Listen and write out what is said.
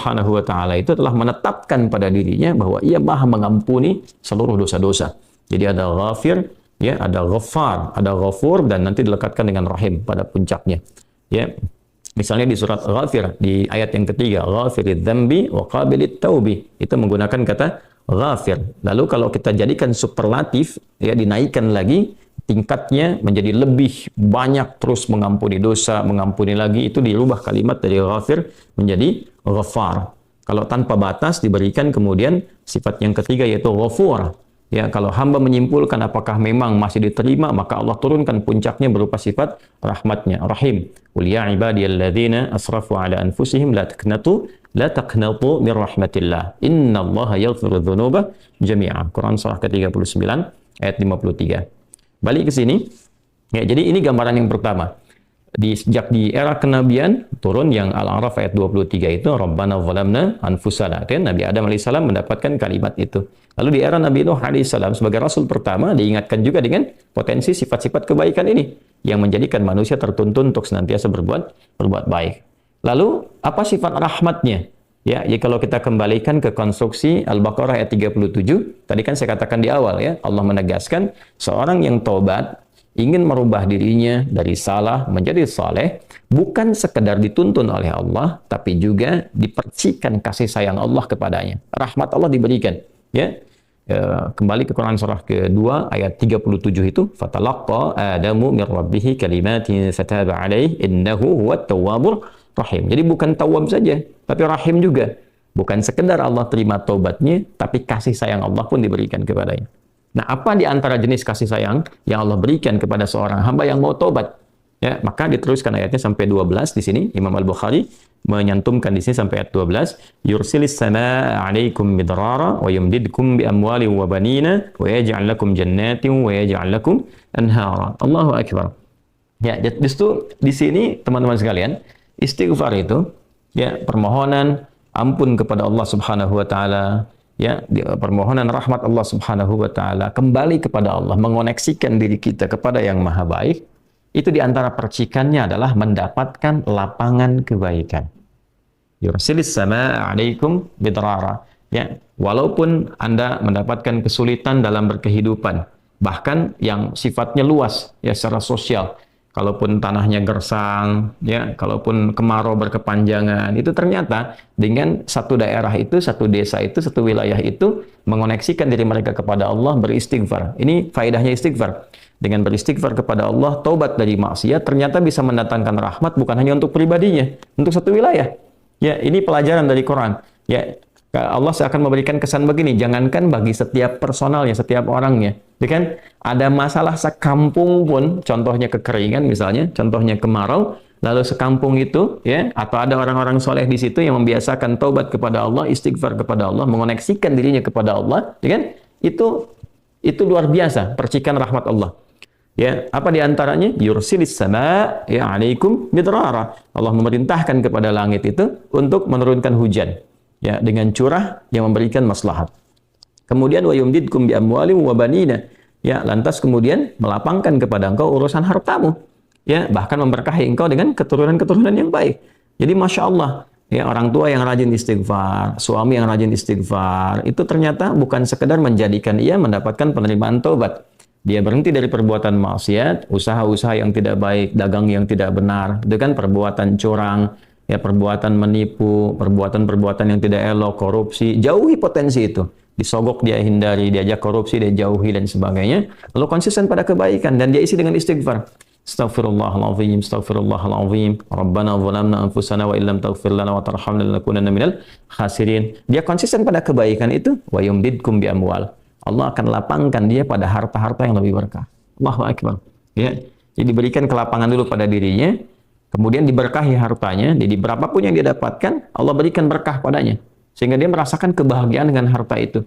Subhanahu wa taala itu telah menetapkan pada dirinya bahwa ia Maha mengampuni seluruh dosa-dosa. Jadi ada Ghafir, ya, ada Ghaffar, ada Ghafur, dan nanti dilekatkan dengan Rahim pada puncaknya. Ya. Misalnya di surat Ghafir di ayat yang ketiga, Ghafiridz dzambi wa qabilit taubi, itu menggunakan kata Ghafir. Lalu kalau kita jadikan superlatif, ya, dinaikkan lagi tingkatnya menjadi lebih banyak, terus mengampuni dosa, mengampuni lagi, itu dirubah kalimat dari Ghafir menjadi Ghaffar. Kalau tanpa batas diberikan kemudian sifat yang ketiga yaitu Ghafur. Ya, kalau hamba menyimpulkan apakah memang masih diterima, maka Allah turunkan puncaknya berupa sifat rahmatnya, Rahim. Qul ya ibadiyalladzina asrafu ala anfusihim la taqnatu min rahmatillah. Innallaha yaghfiru dzunuba jami'a. Quran surah ke-39 ayat 53. Balik ke sini. Ya, jadi ini gambaran yang pertama. Sejak di era kenabian turun yang Al-A'raf ayat 23 itu Rabbana zalamna anfusana. Kan Nabi Adam alaihissalam mendapatkan kalimat itu. Lalu di era Nabi Nuh alaihissalam sebagai rasul pertama diingatkan juga dengan potensi sifat-sifat kebaikan ini yang menjadikan manusia tertuntun untuk senantiasa berbuat baik. Lalu apa sifat rahmatnya? Ya, jadi kalau kita kembalikan ke konstruksi Al-Baqarah ayat 37, tadi kan saya katakan di awal, ya, Allah menegaskan seorang yang taubat ingin merubah dirinya dari salah menjadi saleh, bukan sekedar dituntun oleh Allah, tapi juga dipercikan kasih sayang Allah kepadanya. Rahmat Allah diberikan. Ya, kembali ke Quran surah kedua ayat 37 itu, fatalaqqa Adamu min rabbih kalimatin fataba alaihi innahu huwat tawwabur rahim. Jadi bukan tawwab saja, tapi rahim juga. Bukan sekedar Allah terima taubatnya, tapi kasih sayang Allah pun diberikan kepadanya. Nah, apa di antara jenis kasih sayang yang Allah berikan kepada seorang hamba yang mau taubat? Ya, maka diteruskan ayatnya sampai 12 di sini. Imam Al-Bukhari menyantumkan di sini sampai ayat 12. Yursilis samaa 'alaikum midrara wa yumdidkum bi amwalin wa banina wa yaj'al lakum jannatin wa yaj'al lakum anhara. Allahu akbar. Ya, justru di sini teman-teman sekalian, istighfar itu, ya, permohonan ampun kepada Allah Subhanahu wa taala, ya, permohonan rahmat Allah Subhanahu wa taala, kembali kepada Allah, mengoneksikan diri kita kepada yang maha baik, itu di antara percikannya adalah mendapatkan lapangan kebaikan. Yursilis samaa 'alaikum bidrara. Ya, walaupun Anda mendapatkan kesulitan dalam berkehidupan, bahkan yang sifatnya luas, ya, secara sosial, kalaupun tanahnya gersang, ya, kalaupun kemarau berkepanjangan, itu ternyata dengan satu daerah itu, satu desa itu, satu wilayah itu mengoneksikan diri mereka kepada Allah, beristighfar. Ini faedahnya istighfar. Dengan beristighfar kepada Allah, taubat dari maksiat, ternyata bisa mendatangkan rahmat bukan hanya untuk pribadinya, untuk satu wilayah. Ya, ini pelajaran dari Quran. Ya, Allah akan memberikan kesan begini, jangankan bagi setiap personalnya, setiap orangnya. Ya kan? Ada masalah sekampung pun, contohnya kekeringan misalnya, contohnya kemarau, lalu sekampung itu, ya, atau ada orang-orang soleh di situ yang membiasakan taubat kepada Allah, istighfar kepada Allah, mengoneksikan dirinya kepada Allah, ya kan? Itu luar biasa, percikan rahmat Allah. Ya, apa di antaranya? Yursilis sama, ya, 'alaikum midrara. Allah memerintahkan kepada langit itu untuk menurunkan hujan, ya, dengan curah yang memberikan maslahat. Kemudian wa yumdidkum bi amwalin wa banina. Ya, lantas kemudian melapangkan kepada engkau urusan hartamu. Ya, bahkan memberkahi engkau dengan keturunan-keturunan yang baik. Jadi Masya Allah, ya, orang tua yang rajin istighfar, suami yang rajin istighfar, itu ternyata bukan sekedar menjadikan ia mendapatkan penerimaan taubat. Dia berhenti dari perbuatan maksiat, usaha-usaha yang tidak baik, dagang yang tidak benar, dengan perbuatan curang, ya, perbuatan menipu, perbuatan-perbuatan yang tidak elok, korupsi, jauhi potensi itu. Disogok dia hindari, diajak korupsi dia jauhi dan sebagainya. Lalu konsisten pada kebaikan dan dia isi dengan istighfar. Astaghfirullahalazim, astaghfirullahalazim. Rabbana zalamna anfusana wa illam taghfir lana wa tarhamna lanakunanna minal khasirin. Dia konsisten pada kebaikan itu, wa yumdidkum bi amwal. Allah akan lapangkan dia pada harta-harta yang lebih berkah. Allahu akbar. Ya, jadi diberikan kelapangan dulu pada dirinya, kemudian diberkahi hartanya. Jadi berapapun yang dia dapatkan, Allah berikan berkah padanya. Sehingga dia merasakan kebahagiaan dengan harta itu.